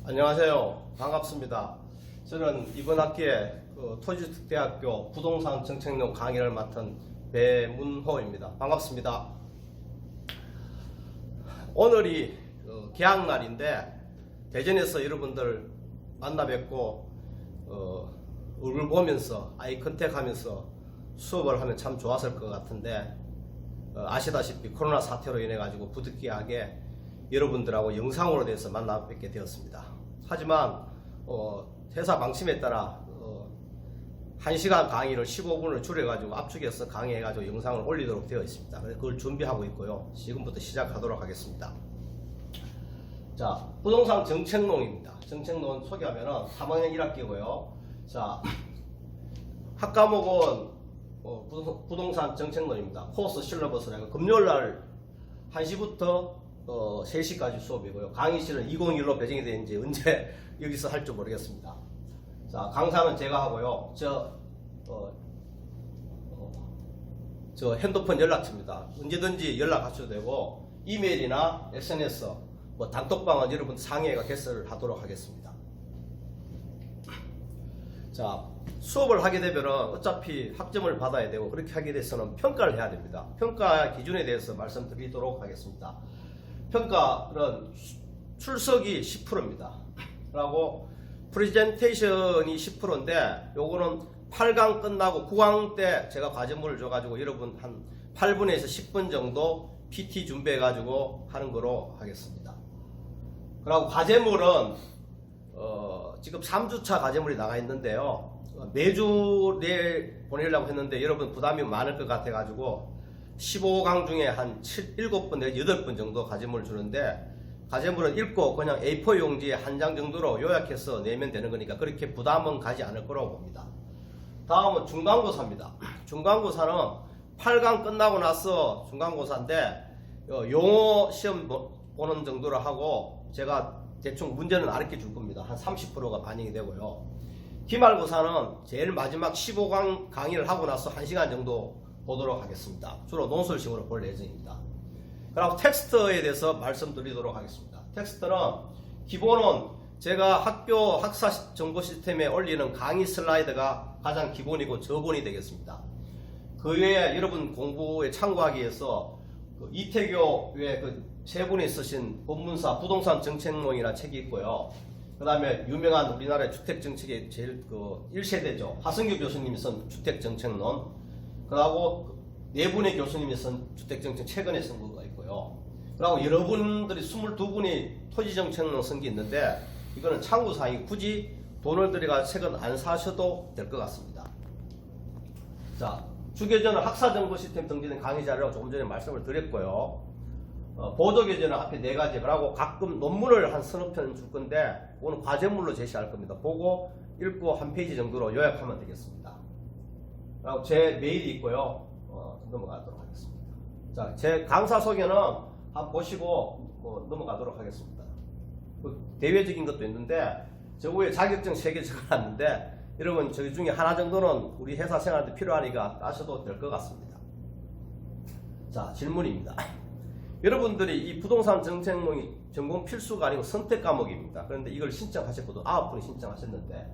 안녕하세요. 반갑습니다. 저는 이번 학기에 토지특대학교 부동산 정책론 강의를 맡은 배문호입니다. 반갑습니다. 오늘이 개학날인데 대전에서 여러분들 만나 뵙고 얼굴 보면서 아이 컨택하면서 수업을 하면 참 좋았을 것 같은데 아시다시피 코로나 사태로 인해 가지고 부득이하게 여러분들하고 영상으로 돼서 만나 뵙게 되었습니다. 하지만 회사 방침에 따라 1시간 강의를 15분을 줄여가지고 압축해서 강의해가지고 영상을 올리도록 되어 있습니다. 그래서 그걸 준비하고 있고요. 지금부터 시작하도록 하겠습니다. 자, 부동산 정책론입니다. 정책론 소개하면은 3학년 1학기고요. 자, 학과목은 부동산 정책론입니다. 코스 실러버스라고 금요일날 1시부터 3시까지 수업이고요. 강의실은 201로 배정이 되는지 언제 여기서 할 줄 모르겠습니다. 자, 강사는 제가 하고요. 저 핸드폰 연락처입니다. 언제든지 연락하셔도 되고 이메일이나 SNS 단톡방은 여러분 상해가 개설을 하도록 하겠습니다. 자, 수업을 하게 되면 어차피 학점을 받아야 되고 그렇게 하게 돼서는 평가를 해야 됩니다. 평가 기준에 대해서 말씀드리도록 하겠습니다. 평가는 출석이 10%입니다. 그리고 프레젠테이션이 10%인데 요거는 8강 끝나고 9강 때 제가 과제물을 줘가지고 여러분 한 8분에서 10분 정도 PT 준비해가지고 하는 거로 하겠습니다. 그리고 과제물은 지금 3주차 과제물이 나가 있는데요. 매주 내일 보내려고 했는데 여러분 부담이 많을 것 같아가지고 15강 중에 한 7번 내지 8번 정도 과제물을 주는데 과제물은 읽고 그냥 A4 용지에 한 장 정도로 요약해서 내면 되는 거니까 그렇게 부담은 가지 않을 거라고 봅니다. 다음은 중간고사입니다. 중간고사는 8강 끝나고 나서 중간고사인데 용어 시험 보는 정도로 하고 제가 대충 문제는 알려 줄 겁니다. 한 30%가 반영이 되고요. 기말고사는 제일 마지막 15강 강의를 하고 나서 1시간 정도 보도록 하겠습니다. 주로 논술식으로 볼 예정입니다. 그리고 텍스트에 대해서 말씀드리도록 하겠습니다. 텍스트는 기본은 제가 학교 학사 정보 시스템에 올리는 강의 슬라이드가 가장 기본이고 저본이 되겠습니다. 그 외에 여러분 공부에 참고하기 위해서 이태교의 세 분이 쓰신 본문사 부동산 정책론이라는 책이 있고요. 그 다음에 유명한 우리나라의 주택정책의 제일 1세대죠. 하승규 교수님이 쓴 주택정책론. 그리고 네 분의 교수님이 쓴 주택정책 최근에 쓴 거가 있고요. 그리고 여러분들이 22분이 토지정책론 쓴 게 있는데 이거는 참고사항이 굳이 돈을 들여가 책은 안 사셔도 될 것 같습니다. 자, 주교재는 학사정보 시스템 등재된 강의 자료라고 조금 전에 말씀을 드렸고요. 보도교재는 앞에 4가지, 그리고 가끔 논문을 한 서너 편 줄 건데 오늘 과제물로 제시할 겁니다. 보고 읽고 한 페이지 정도로 요약하면 되겠습니다. 그리고 제 메일이 있고요. 넘어가도록 하겠습니다. 자, 제 강사 소개는 한번 보시고 넘어가도록 하겠습니다. 대외적인 것도 있는데 저 위에 자격증 3개 적어놨는데 여러분 저기 중에 하나 정도는 우리 회사 생활한테 필요하니까 따셔도 될 것 같습니다. 자, 질문입니다. 여러분들이 이 부동산 정책론이 전공 필수가 아니고 선택 과목입니다. 그런데 이걸 신청하셨거든요. 9분이 신청하셨는데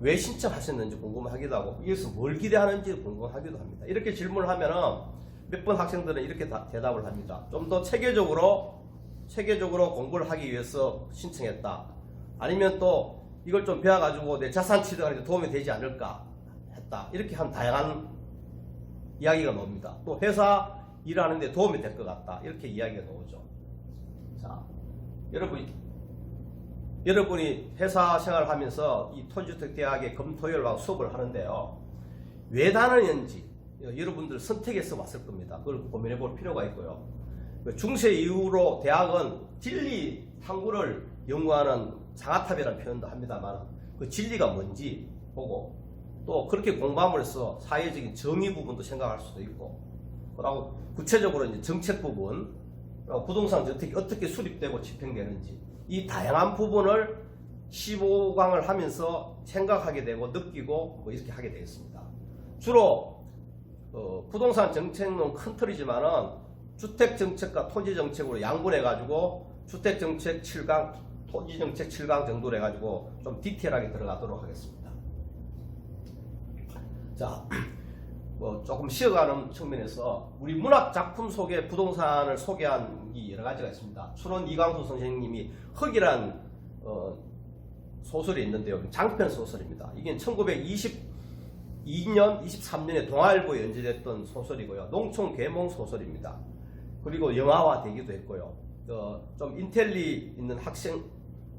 왜 신청하셨는지 궁금하기도 하고 여기서 뭘 기대하는지 궁금하기도 합니다. 이렇게 질문을 하면은 몇 번 학생들은 이렇게 대답을 합니다. 좀 더 체계적으로 공부를 하기 위해서 신청했다. 아니면 또 이걸 좀 배워가지고 내 자산 취득하는 데 도움이 되지 않을까 했다. 이렇게 한 다양한 이야기가 나옵니다. 또 회사 일하는데 도움이 될 것 같다. 이렇게 이야기가 나오죠. 자, 여러분이 회사 생활을 하면서 이 토지주택대학의 금토일과 수업을 하는데요. 왜 다녔는지 여러분들 선택해서 왔을 겁니다. 그걸 고민해 볼 필요가 있고요. 중세 이후로 대학은 진리 탐구를 연구하는 상아탑이라는 표현도 합니다만 그 진리가 뭔지 보고 또 그렇게 공부함으로써 사회적인 정의 부분도 생각할 수도 있고 그리고 구체적으로 이제 정책 부분, 부동산 정책이 어떻게 수립되고 집행되는지 이 다양한 부분을 15강을 하면서 생각하게 되고 느끼고 이렇게 하게 되겠습니다. 주로 부동산 정책론 큰 틀이지만은 주택정책과 토지정책으로 양분해가지고 주택정책 7강, 토지정책 7강 정도로 해가지고 좀 디테일하게 들어가도록 하겠습니다. 자, 뭐 조금 쉬어가는 측면에서 우리 문학 작품 속에 부동산을 소개한 이 여러 가지가 있습니다. 출원 이광수 선생님이 흙이란 소설이 있는데요. 장편 소설입니다. 이게 1922년, 23년에 동아일보에 연재됐던 소설이고요. 농촌 계몽 소설입니다. 그리고 영화화 되기도 했고요. 좀 인텔리 있는 학생,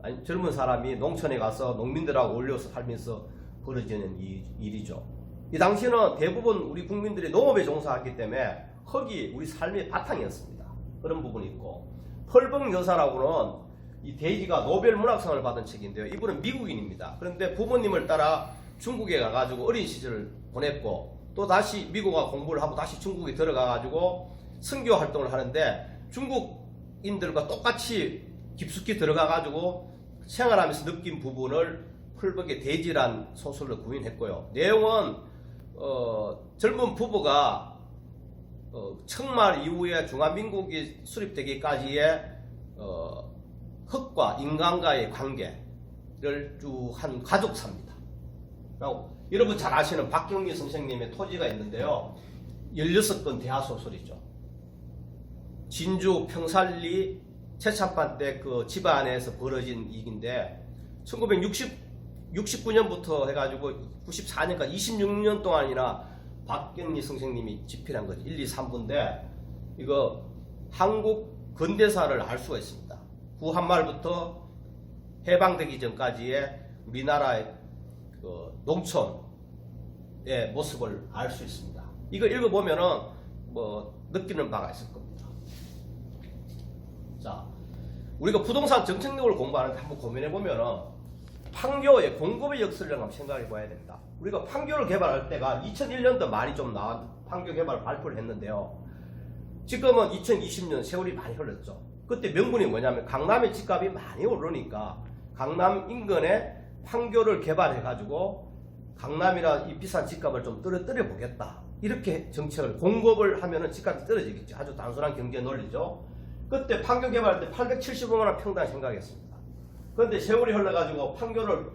아니 젊은 사람이 농촌에 가서 농민들하고 어울려서 살면서 벌어지는 일이죠. 이 당시에는 대부분 우리 국민들이 농업에 종사했기 때문에 흙이 우리 삶의 바탕이었습니다. 그런 부분이 있고, 펄벙 여사라고는 이 대지가 노벨 문학상을 받은 책인데요. 이분은 미국인입니다. 그런데 부모님을 따라 중국에 가가지고 어린 시절을 보냈고, 또 다시 미국 가 공부를 하고 다시 중국에 들어가가지고 선교 활동을 하는데, 중국인들과 똑같이 깊숙이 들어가가지고 생활하면서 느낀 부분을 펄벙의 대지란 소설로 구인했고요. 내용은 젊은 부부가 청말 이후에 중화민국이 수립되기까지의 흙과 인간과의 관계를 쭉 한 가족사입니다. 여러분 잘 아시는 박경리 선생님의 토지가 있는데요. 16권 대하소설이죠. 진주 평살리 최참판 때 그 집안에서 벌어진 일인데 1969년부터 해가지고 94년까지 26년 동안이나 박경리 선생님이 집필한 거죠. 1, 2, 3부인데 이거 한국 근대사를 알 수가 있습니다. 구한말부터 해방되기 전까지의 우리나라의 그 농촌의 모습을 알 수 있습니다. 이거 읽어보면은 뭐 느끼는 바가 있을 겁니다. 자, 우리가 부동산 정책력을 공부하는데 한번 고민해보면은 판교의 공급의 역사를 한번 생각해 봐야 됩니다. 우리가 판교를 개발할 때가 2001년도 말이 좀 나온 판교 개발 발표를 했는데요. 지금은 2020년 세월이 많이 흘렀죠. 그때 명분이 뭐냐면 강남의 집값이 많이 오르니까 강남 인근에 판교를 개발해 가지고 강남이나 이 비싼 집값을 좀 떨어뜨려 보겠다. 이렇게 정책을 공급을 하면은 집값이 떨어지겠죠. 아주 단순한 경제 논리죠. 그때 판교 개발할 때 875만 원 평당 생각했습니다. 그런데 세월이 흘러가지고 판교를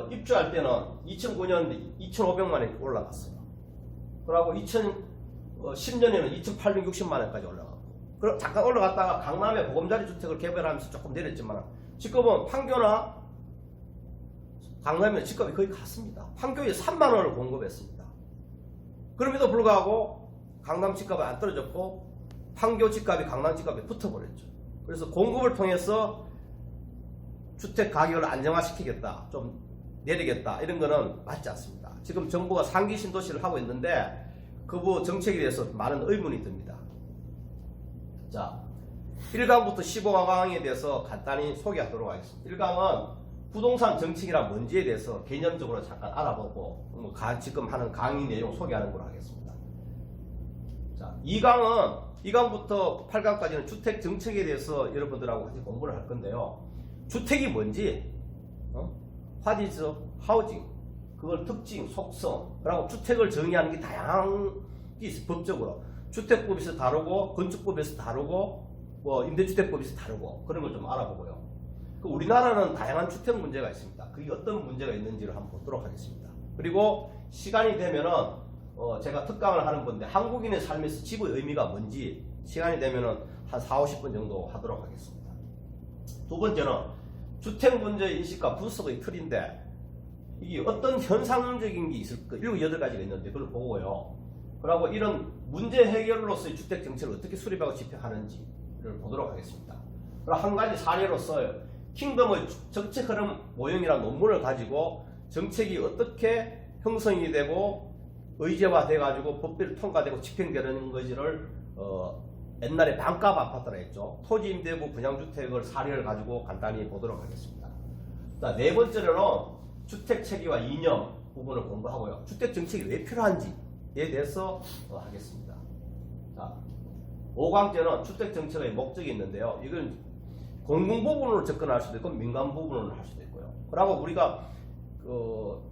입주할 때는 2009년 2,500만 원이 올라갔어요. 그리고 2010년에는 2,860만 원까지 올라갔고, 그럼 잠깐 올라갔다가 강남에 보금자리 주택을 개발하면서 조금 내렸지만 지금은 판교나 강남에 집값이 거의 같습니다. 판교에 3만 원을 공급했습니다. 그럼에도 불구하고 강남 집값은 안 떨어졌고 판교 집값이 강남 집값에 붙어버렸죠. 그래서 공급을 통해서 주택 가격을 안정화시키겠다, 좀 내리겠다, 이런 거는 맞지 않습니다. 지금 정부가 상기 신도시를 하고 있는데 그 정책에 대해서 많은 의문이 듭니다. 자, 1강부터 15강에 대해서 간단히 소개하도록 하겠습니다. 1강은 부동산 정책이란 뭔지에 대해서 개념적으로 잠깐 알아보고 지금 하는 강의 내용 소개하는 걸로 하겠습니다. 자, 2강부터 8강까지는 주택 정책에 대해서 여러분들하고 같이 공부를 할 건데요. 주택이 뭔지, what is housing, 그걸 특징, 속성, 그리고 주택을 정의하는 게 다양한 게 있어요. 법적으로 주택법에서 다르고 건축법에서 다르고 뭐 임대주택법에서 다르고 그런 걸 좀 알아보고요. 우리나라는 다양한 주택 문제가 있습니다. 그게 어떤 문제가 있는지를 한번 보도록 하겠습니다. 그리고 시간이 되면은 제가 특강을 하는 건데 한국인의 삶에서 집의 의미가 뭔지 시간이 되면은 한 4, 50분 정도 하도록 하겠습니다. 두 번째는 주택 문제 인식과 분석의 틀인데 이게 어떤 현상적인 게 있을까? 7, 8가지가 있는데 그걸 보고요. 그리고 이런 문제 해결로서의 주택 정책을 어떻게 수립하고 집행하는지를 보도록 하겠습니다. 그리고 한 가지 사례로서 킹덤의 정책 흐름 모형이라는 논문을 가지고 정책이 어떻게 형성이 되고 의제화돼 가지고 법비를 통과되고 집행되는 것을 옛날에 반값 아파트라 했죠. 토지 임대부 분양주택을 사례를 가지고 간단히 보도록 하겠습니다. 자, 네 번째로는 주택 체계와 이념 부분을 공부하고요. 주택 정책이 왜 필요한지에 대해서 하겠습니다. 자, 5강제는 주택 정책의 목적이 있는데요. 이건 공공 부분으로 접근할 수도 있고 민간 부분으로 할 수도 있고요. 그리고 우리가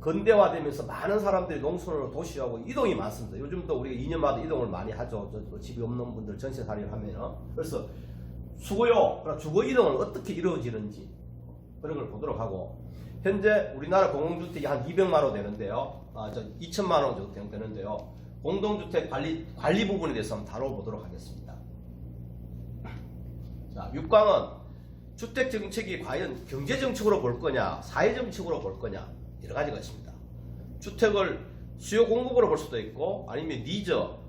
근대화되면서 많은 사람들이 농촌으로 도시하고 이동이 많습니다. 요즘도 우리가 2년마다 이동을 많이 하죠. 집이 없는 분들 전세살이를 하면은. 그래서 수고요, 주거 이동은 어떻게 이루어지는지 그런 걸 보도록 하고, 현재 우리나라 공공주택이 한 200만 호 되는데요. 2천만 호 정도 되는데요. 공동주택 관리 부분에 대해서 한번 다뤄보도록 하겠습니다. 자, 6강은 주택 정책이 과연 경제 정책으로 볼 거냐, 사회 정책으로 볼 거냐, 여러 가지가 있습니다. 주택을 수요 공급으로 볼 수도 있고, 아니면 니즈로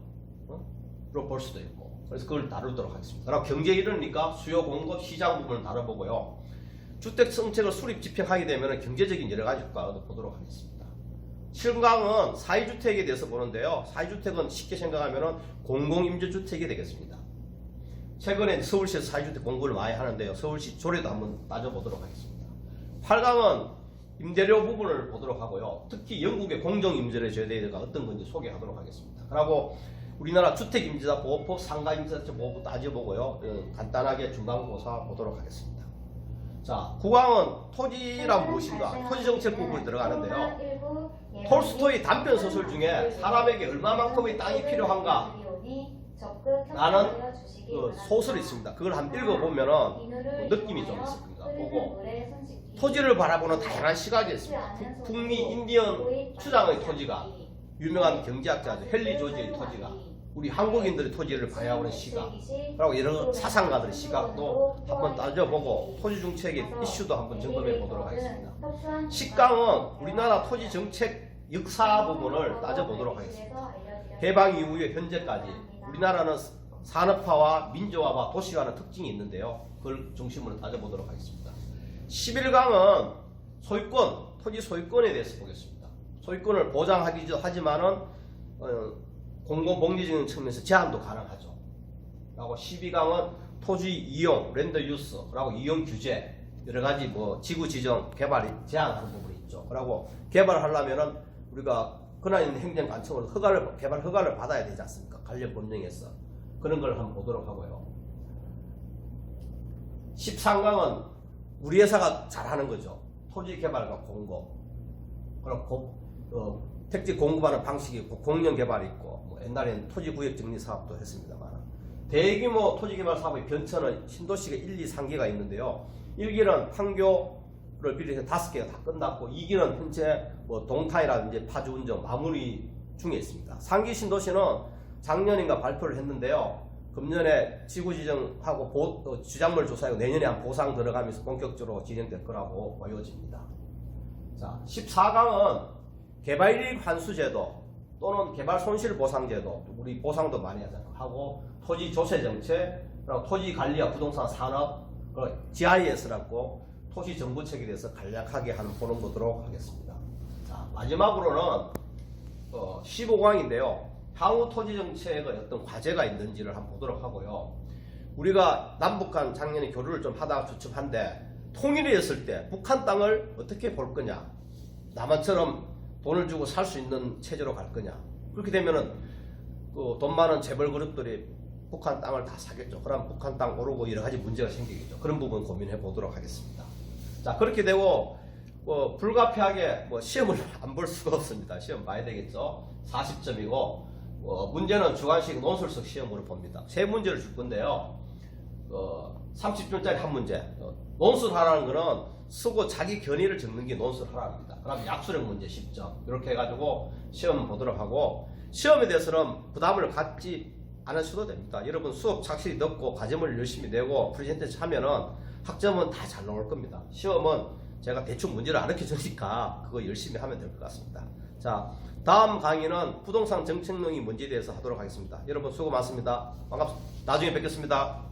볼 수도 있고, 그래서 그걸 다루도록 하겠습니다. 그럼 경제 이론이니까 수요 공급 시장 부분을 다뤄보고요. 주택 정책을 수립 집행하게 되면 경제적인 여러 가지 효과를 보도록 하겠습니다. 7강은 사회주택에 대해서 보는데요. 사회주택은 쉽게 생각하면 공공임대주택이 되겠습니다. 최근에 서울시에서 사회주택 공부를 많이 하는데요. 서울시 조례도 한번 따져보도록 하겠습니다. 8강은 임대료 부분을 보도록 하고요. 특히 영국의 공정임대료 제도가 어떤 건지 소개하도록 하겠습니다. 그리고 우리나라 주택임대차 보호법, 상가임대차 보호법 따져보고요. 간단하게 중간고사 보도록 하겠습니다. 자, 9강은 토지란 무엇인가? 토지정책 부분이 들어가는데요. 톨스토이 단편 소설 중에 사람에게 얼마만큼의 땅이 필요한가 라는 소설이 있습니다. 그걸 한번 읽어보면 느낌이 좀 있을 겁니다. 보고 토지를 바라보는 다양한 시각이 있습니다. 북미 인디언 추장의 토지가, 유명한 경제학자죠. 헨리 조지의 토지가, 우리 한국인들의 토지를 바라보는 시각, 그리고 여러 사상가들의 시각도 한번 따져보고 토지 정책의 이슈도 한번 점검해 보도록 하겠습니다. 10강은 우리나라 토지 정책 역사 부분을 따져보도록 하겠습니다. 해방 이후에 현재까지 우리나라는 산업화와 민주화와 도시화하는 특징이 있는데요. 그걸 중심으로 따져보도록 하겠습니다. 11강은 소유권, 토지 소유권에 대해서 보겠습니다. 소유권을 보장하기도 하지만은 공공복리적인 측면에서 제한도 가능하죠. 그리고 12강은 토지 이용, 랜드 유스, 그리고 이용 규제, 여러 가지 뭐 지구 지정, 개발이 제한하는 부분이 있죠. 그리고 개발을 하려면은 우리가 권한 있는 행정관청으로 개발 허가를 받아야 되지 않습니까? 관련 법령에서. 그런 걸 한번 보도록 하고요. 13강은 우리 회사가 잘하는 거죠. 토지 개발과 공급. 그리고 택지 공급하는 방식이 있고, 공영 개발이 있고, 뭐 옛날에는 토지 구역 정리 사업도 했습니다만, 대규모 토지 개발 사업의 변천은 신도시가 1, 2, 3기가 있는데요. 1기는 판교를 비롯해서 5개가 다 끝났고, 2기는 현재 뭐 동탄이라든지 파주 운정 마무리 중에 있습니다. 3기 신도시는 작년인가 발표를 했는데요. 금년에 지구 지정하고 주작물 조사하고 내년에 한 보상 들어가면서 본격적으로 진행될 거라고 보여집니다. 자, 14강은 개발이익 환수제도 또는 개발 손실 보상제도, 우리 보상도 많이 하고, 토지 조세 정책, 그리고 토지 관리와 부동산 산업, 그리고 GIS라고 토지 정부책에 대해서 간략하게 보는 보도록 하겠습니다. 자, 마지막으로는 15강인데요. 향후 토지 정책의 어떤 과제가 있는지를 한번 보도록 하고요. 우리가 남북한 작년에 교류를 좀 하다가 주춤한데, 통일이 됐을 때 북한 땅을 어떻게 볼 거냐, 남한처럼 돈을 주고 살 수 있는 체제로 갈 거냐. 그렇게 되면은 돈 많은 재벌 그룹들이 북한 땅을 다 사겠죠. 그럼 북한 땅 오르고 여러 가지 문제가 생기겠죠. 그런 부분 고민해 보도록 하겠습니다. 자, 그렇게 되고 불가피하게 시험을 안 볼 수가 없습니다. 시험 봐야 되겠죠. 40점이고 문제는 주관식 논술식 시험으로 봅니다. 세 문제를 줄 건데요. 30분짜리 한 문제. 논술하라는 거는 쓰고 자기 견해를 적는 게 논술하랍니다. 그럼 약수력 문제 10점. 이렇게 해가지고 시험 보도록 하고, 시험에 대해서는 부담을 갖지 않으셔도 됩니다. 여러분 수업 착실히 듣고 과제물 열심히 내고 프레젠테이션 하면은 학점은 다 잘 나올 겁니다. 시험은 제가 대충 문제를 가르쳐 주니까 그거 열심히 하면 될 것 같습니다. 자, 다음 강의는 부동산 정책론이 뭔지에 대해서 하도록 하겠습니다. 여러분 수고 많습니다. 반갑습니다. 나중에 뵙겠습니다.